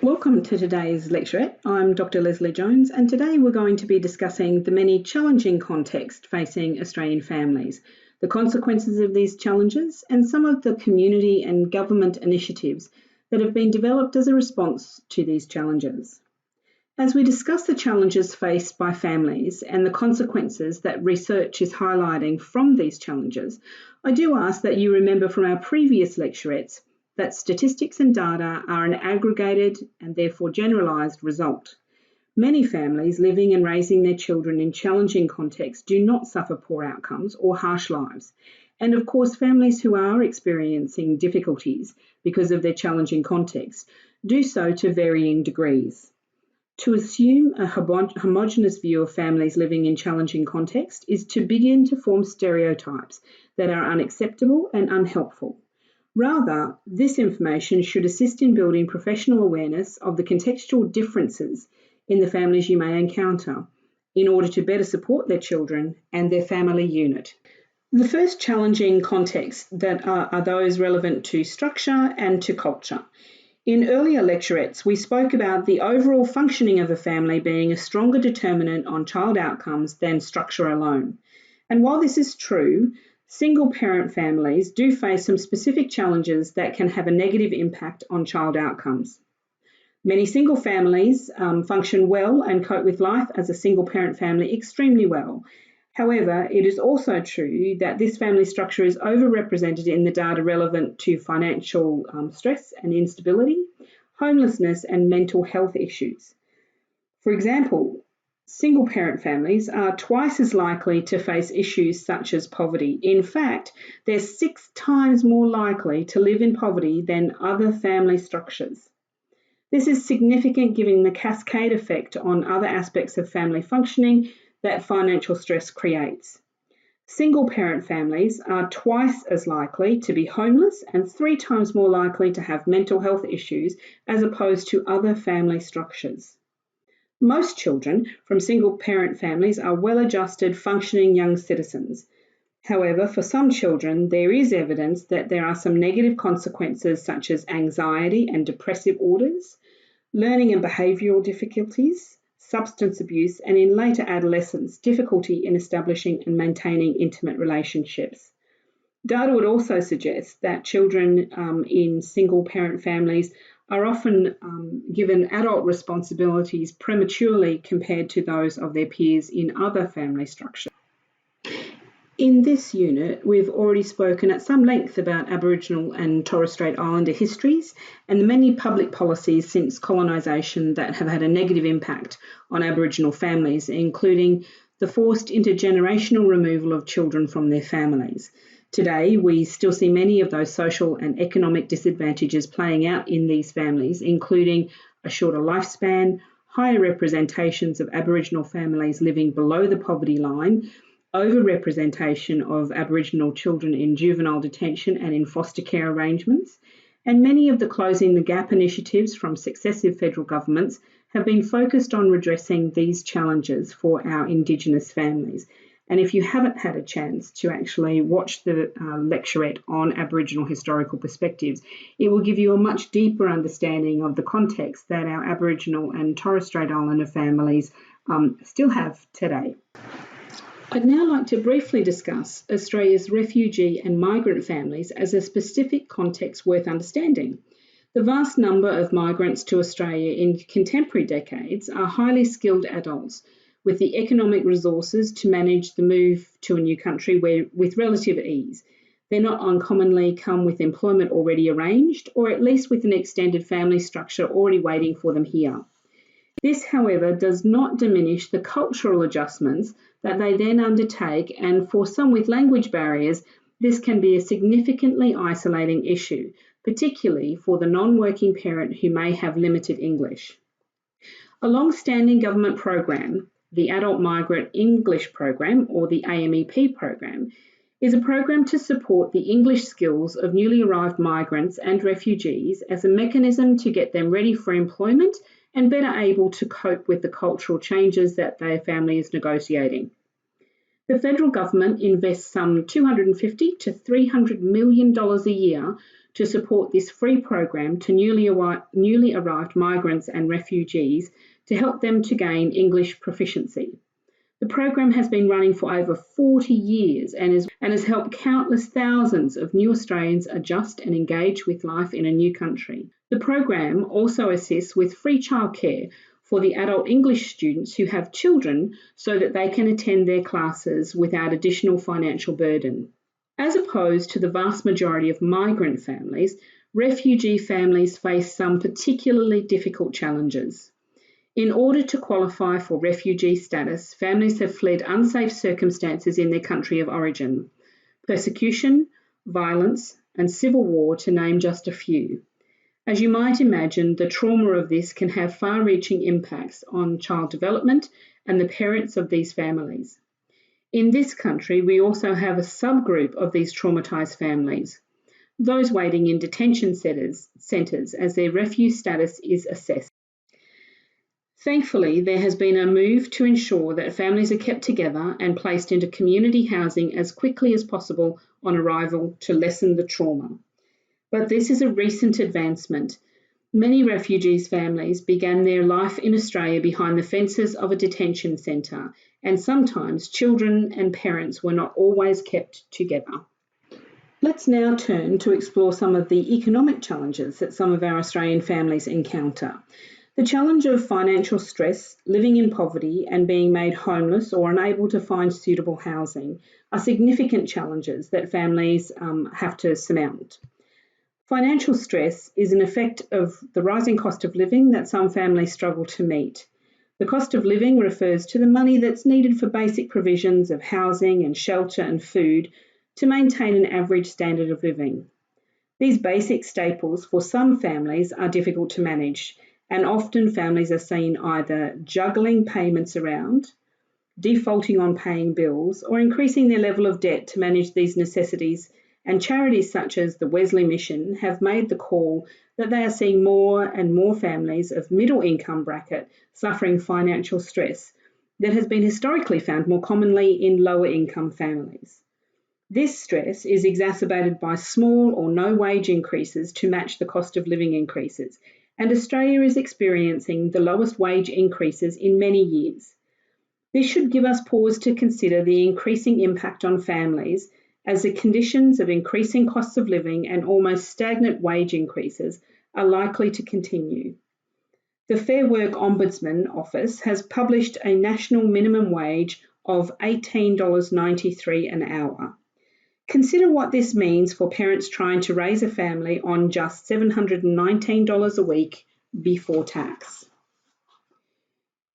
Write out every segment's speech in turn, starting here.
Welcome to today's lecturette. I'm Dr. Leslie Jones, and today we're going to be discussing the many challenging contexts facing Australian families, the consequences of these challenges, and some of the community and government initiatives that have been developed as a response to these challenges. As we discuss the challenges faced by families and the consequences that research is highlighting from these challenges, I do ask that you remember from our previous lecturettes that statistics and data are an aggregated and therefore generalised result. Many families living and raising their children in challenging contexts do not suffer poor outcomes or harsh lives. And of course, families who are experiencing difficulties because of their challenging context do so to varying degrees. To assume a homogenous view of families living in challenging contexts is to begin to form stereotypes that are unacceptable and unhelpful. Rather, this information should assist in building professional awareness of the contextual differences in the families you may encounter in order to better support their children and their family unit. The first challenging contexts that are those relevant to structure and to culture. In earlier lecturettes, we spoke about the overall functioning of a family being a stronger determinant on child outcomes than structure alone. And while this is true, single-parent families do face some specific challenges that can have a negative impact on child outcomes. Many single families function well and cope with life as a single-parent family extremely well. However, it is also true that this family structure is overrepresented in the data relevant to financial stress and instability, homelessness, and mental health issues. For example, single-parent families are twice as likely to face issues such as poverty. In fact, they're 6 times more likely to live in poverty than other family structures. This is significant given the cascade effect on other aspects of family functioning that financial stress creates. Single-parent families are twice as likely to be homeless and 3 times more likely to have mental health issues as opposed to other family structures. Most children from single-parent families are well-adjusted, functioning young citizens. However, for some children, there is evidence that there are some negative consequences such as anxiety and depressive orders, learning and behavioural difficulties, substance abuse, and in later adolescence, difficulty in establishing and maintaining intimate relationships. Data would also suggest that children in single-parent families are often given adult responsibilities prematurely compared to those of their peers in other family structures. In this unit, we've already spoken at some length about Aboriginal and Torres Strait Islander histories and the many public policies since colonisation that have had a negative impact on Aboriginal families, including the forced intergenerational removal of children from their families. Today, we still see many of those social and economic disadvantages playing out in these families, including a shorter lifespan, higher representations of Aboriginal families living below the poverty line, overrepresentation of Aboriginal children in juvenile detention and in foster care arrangements, and many of the Closing the Gap initiatives from successive federal governments have been focused on redressing these challenges for our Indigenous families. And if you haven't had a chance to actually watch the lecturette on Aboriginal historical perspectives, it will give you a much deeper understanding of the context that our Aboriginal and Torres Strait Islander families still have today. I'd now like to briefly discuss Australia's refugee and migrant families as a specific context worth understanding. The vast number of migrants to Australia in contemporary decades are highly skilled adults with the economic resources to manage the move to a new country with relative ease. They not uncommonly come with employment already arranged, or at least with an extended family structure already waiting for them here. This, however, does not diminish the cultural adjustments that they then undertake, and for some with language barriers, this can be a significantly isolating issue, particularly for the non-working parent who may have limited English. A long-standing government program, the Adult Migrant English Program, or the AMEP program, is a program to support the English skills of newly arrived migrants and refugees as a mechanism to get them ready for employment and better able to cope with the cultural changes that their family is negotiating. The federal government invests some $250 to $300 million a year to support this free program to newly arrived migrants and refugees to help them to gain English proficiency. The program has been running for over 40 years and has helped countless thousands of new Australians adjust and engage with life in a new country. The program also assists with free childcare for the adult English students who have children so that they can attend their classes without additional financial burden. As opposed to the vast majority of migrant families, refugee families face some particularly difficult challenges. In order to qualify for refugee status, families have fled unsafe circumstances in their country of origin, persecution, violence, and civil war, to name just a few. As you might imagine, the trauma of this can have far-reaching impacts on child development and the parents of these families. In this country, we also have a subgroup of these traumatised families, those waiting in detention centres as their refugee status is assessed. Thankfully, there has been a move to ensure that families are kept together and placed into community housing as quickly as possible on arrival to lessen the trauma. But this is a recent advancement. Many refugees' families began their life in Australia behind the fences of a detention centre, and sometimes children and parents were not always kept together. Let's now turn to explore some of the economic challenges that some of our Australian families encounter. The challenge of financial stress, living in poverty, and being made homeless or unable to find suitable housing are significant challenges that families have to surmount. Financial stress is an effect of the rising cost of living that some families struggle to meet. The cost of living refers to the money that's needed for basic provisions of housing and shelter and food to maintain an average standard of living. These basic staples for some families are difficult to manage, and often families are seen either juggling payments around, defaulting on paying bills, or increasing their level of debt to manage these necessities, and charities such as the Wesley Mission have made the call that they are seeing more and more families of middle income bracket suffering financial stress that has been historically found more commonly in lower income families. This stress is exacerbated by small or no wage increases to match the cost of living increases, and Australia is experiencing the lowest wage increases in many years. This should give us pause to consider the increasing impact on families as the conditions of increasing costs of living and almost stagnant wage increases are likely to continue. The Fair Work Ombudsman Office has published a national minimum wage of $18.93 an hour. Consider what this means for parents trying to raise a family on just $719 a week before tax.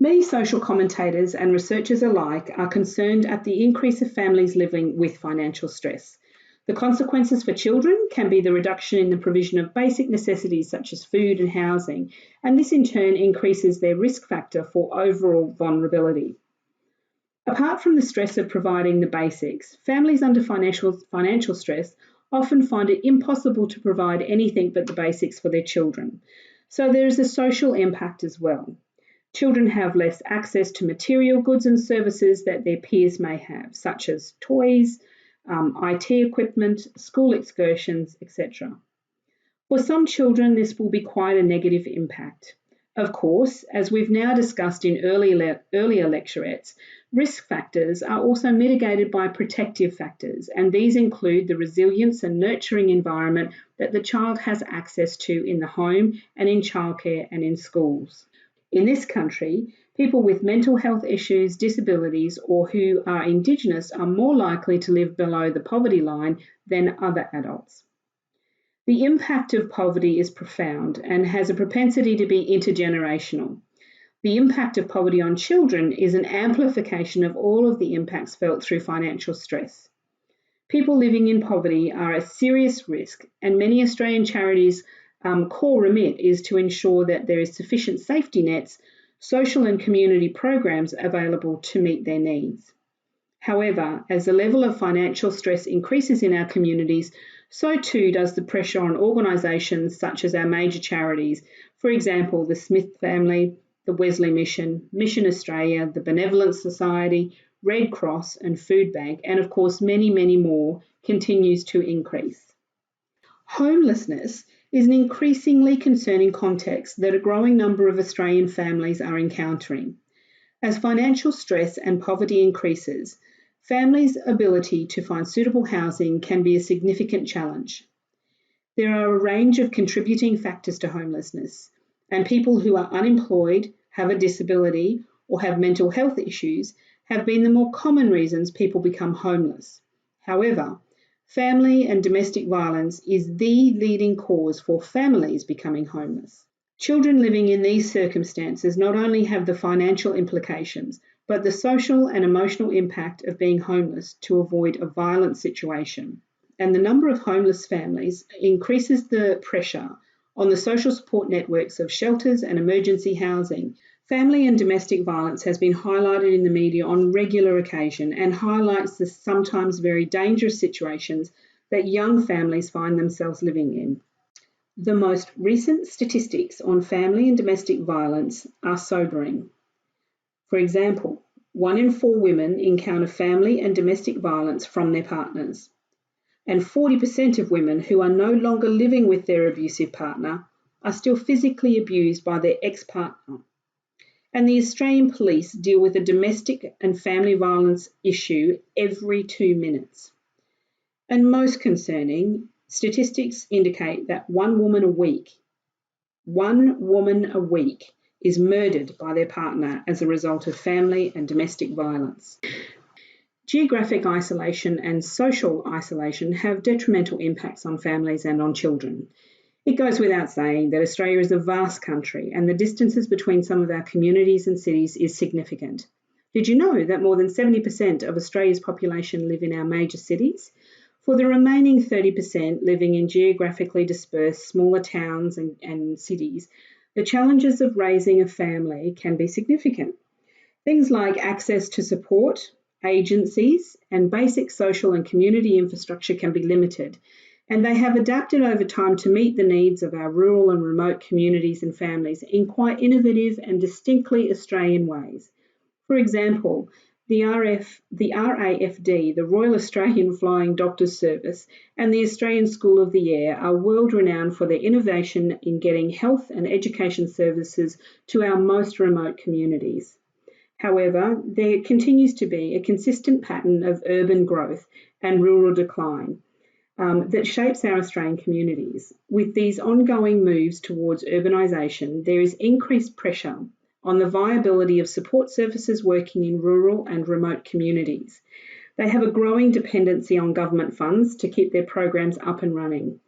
Many social commentators and researchers alike are concerned at the increase of families living with financial stress. The consequences for children can be the reduction in the provision of basic necessities such as food and housing, and this in turn increases their risk factor for overall vulnerability. Apart from the stress of providing the basics, families under financial stress often find it impossible to provide anything but the basics for their children. So there is a social impact as well. Children have less access to material goods and services that their peers may have, such as toys, IT equipment, school excursions, etc. For some children, this will be quite a negative impact. Of course, as we've now discussed in earlier lecturettes, risk factors are also mitigated by protective factors, and these include the resilience and nurturing environment that the child has access to in the home and in childcare and in schools. In this country, people with mental health issues, disabilities, or who are Indigenous are more likely to live below the poverty line than other adults. The impact of poverty is profound and has a propensity to be intergenerational. The impact of poverty on children is an amplification of all of the impacts felt through financial stress. People living in poverty are at serious risk, and many Australian charities' core remit is to ensure that there is sufficient safety nets, social and community programs available to meet their needs. However, as the level of financial stress increases in our communities, so too does the pressure on organisations such as our major charities, for example, the Smith family, the Wesley Mission, Mission Australia, the Benevolent Society, Red Cross and Food Bank, and of course many, many more, continues to increase. Homelessness is an increasingly concerning context that a growing number of Australian families are encountering. As financial stress and poverty increases, families' ability to find suitable housing can be a significant challenge. There are a range of contributing factors to homelessness, and people who are unemployed, have a disability, or have mental health issues have been the more common reasons people become homeless. However, family and domestic violence is the leading cause for families becoming homeless. Children living in these circumstances not only have the financial implications, but the social and emotional impact of being homeless to avoid a violent situation. And the number of homeless families increases the pressure on the social support networks of shelters and emergency housing. Family and domestic violence has been highlighted in the media on regular occasion and highlights the sometimes very dangerous situations that young families find themselves living in. The most recent statistics on family and domestic violence are sobering. For example, 1 in 4 women encounter family and domestic violence from their partners, and 40% of women who are no longer living with their abusive partner are still physically abused by their ex-partner. And the Australian police deal with a domestic and family violence issue every 2 minutes. And most concerning, statistics indicate that one woman a week is murdered by their partner as a result of family and domestic violence. Geographic isolation and social isolation have detrimental impacts on families and on children. It goes without saying that Australia is a vast country and the distances between some of our communities and cities is significant. Did you know that more than 70% of Australia's population live in our major cities? For the remaining 30% living in geographically dispersed smaller towns and cities, the challenges of raising a family can be significant. Things like access to support, agencies, and basic social and community infrastructure can be limited, and they have adapted over time to meet the needs of our rural and remote communities and families in quite innovative and distinctly Australian ways. For example, the RAFD, the Royal Australian Flying Doctors Service, and the Australian School of the Air are world-renowned for their innovation in getting health and education services to our most remote communities. However, there continues to be a consistent pattern of urban growth and rural decline that shapes our Australian communities. With these ongoing moves towards urbanisation, there is increased pressure on the viability of support services working in rural and remote communities. They have a growing dependency on government funds to keep their programs up and running.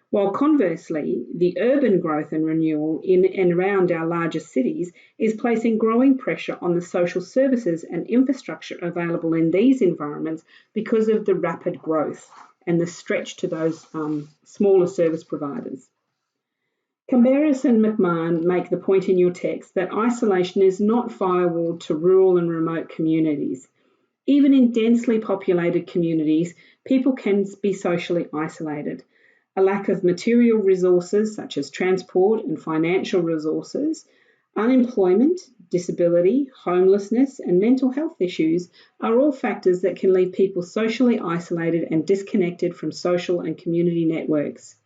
While conversely, the urban growth and renewal in and around our largest cities is placing growing pressure on the social services and infrastructure available in these environments because of the rapid growth and the stretch to those smaller service providers. Camberis and McMahon make the point in your text that isolation is not firewalled to rural and remote communities. Even in densely populated communities, people can be socially isolated. A lack of material resources such as transport and financial resources, unemployment, disability, homelessness, and mental health issues are all factors that can leave people socially isolated and disconnected from social and community networks.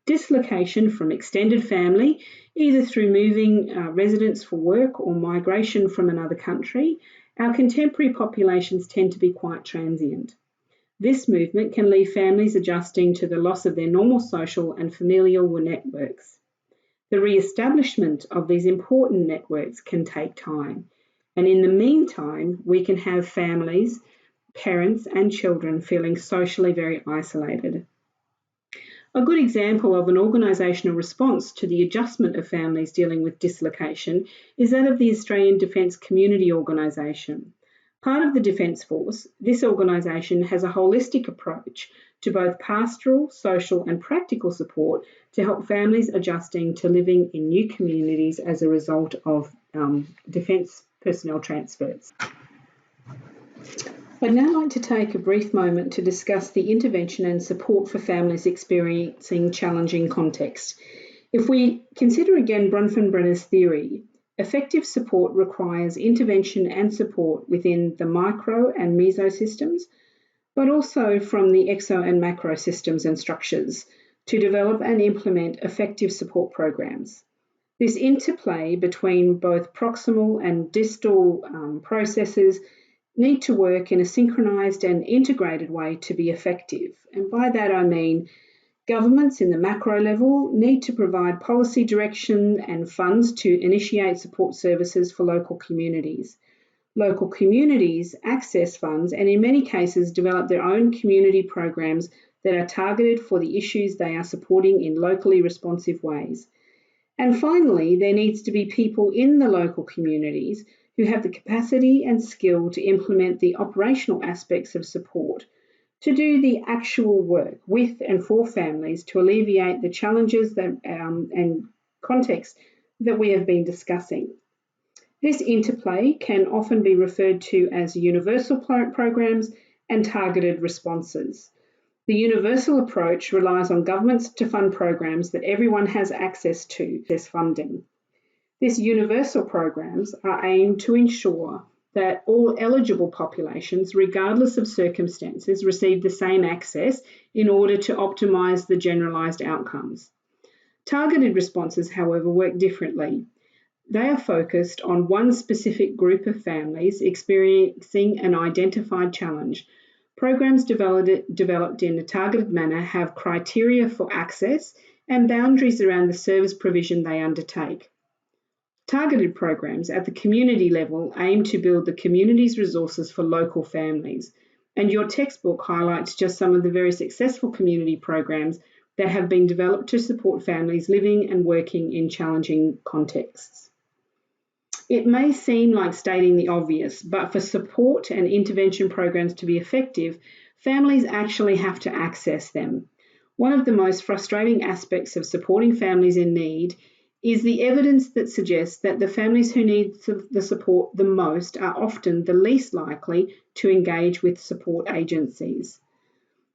Dislocation from extended family, either through moving residents for work or migration from another country, our contemporary populations tend to be quite transient. This movement can leave families adjusting to the loss of their normal social and familial networks. The re-establishment of these important networks can take time, and in the meantime, we can have families, parents and children feeling socially very isolated. A good example of an organisational response to the adjustment of families dealing with dislocation is that of the Australian Defence Community Organisation. Part of the Defence Force, this organisation has a holistic approach to both pastoral, social and practical support to help families adjusting to living in new communities as a result of defence personnel transfers. I'd now like to take a brief moment to discuss the intervention and support for families experiencing challenging contexts. If we consider again Bronfenbrenner's theory, effective support requires intervention and support within the micro and meso systems, but also from the exo and macro systems and structures to develop and implement effective support programs. This interplay between both proximal and distal processes need to work in a synchronised and integrated way to be effective. And by that I mean governments in the macro level need to provide policy direction and funds to initiate support services for local communities. Local communities access funds and in many cases develop their own community programs that are targeted for the issues they are supporting in locally responsive ways. And finally, there needs to be people in the local communities who have the capacity and skill to implement the operational aspects of support, to do the actual work with and for families to alleviate the challenges and contexts that we have been discussing. This interplay can often be referred to as universal programs and targeted responses. The universal approach relies on governments to fund programs that everyone has access to this funding. These universal programs are aimed to ensure that all eligible populations, regardless of circumstances, receive the same access in order to optimise the generalised outcomes. Targeted responses, however, work differently. They are focused on one specific group of families experiencing an identified challenge. Programs developed in a targeted manner have criteria for access and boundaries around the service provision they undertake. Targeted programs at the community level aim to build the community's resources for local families, and your textbook highlights just some of the very successful community programs that have been developed to support families living and working in challenging contexts. It may seem like stating the obvious, but for support and intervention programs to be effective, families actually have to access them. One of the most frustrating aspects of supporting families in need is the evidence that suggests that the families who need the support the most are often the least likely to engage with support agencies.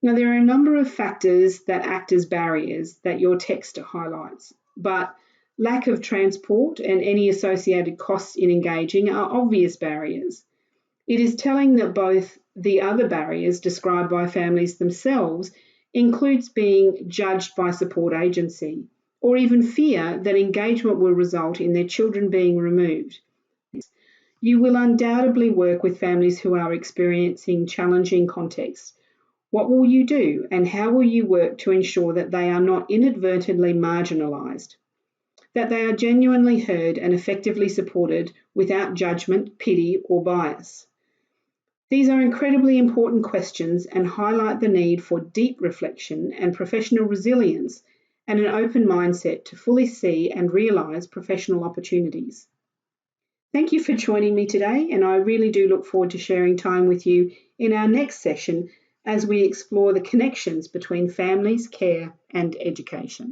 Now, there are a number of factors that act as barriers that your text highlights, but lack of transport and any associated costs in engaging are obvious barriers. It is telling that both the other barriers described by families themselves includes being judged by support agency, or even fear that engagement will result in their children being removed. You will undoubtedly work with families who are experiencing challenging contexts. What will you do, and how will you work to ensure that they are not inadvertently marginalised, that they are genuinely heard and effectively supported without judgment, pity, or bias? These are incredibly important questions and highlight the need for deep reflection and professional resilience and an open mindset to fully see and realise professional opportunities. Thank you for joining me today, and I really do look forward to sharing time with you in our next session as we explore the connections between families, care, and education.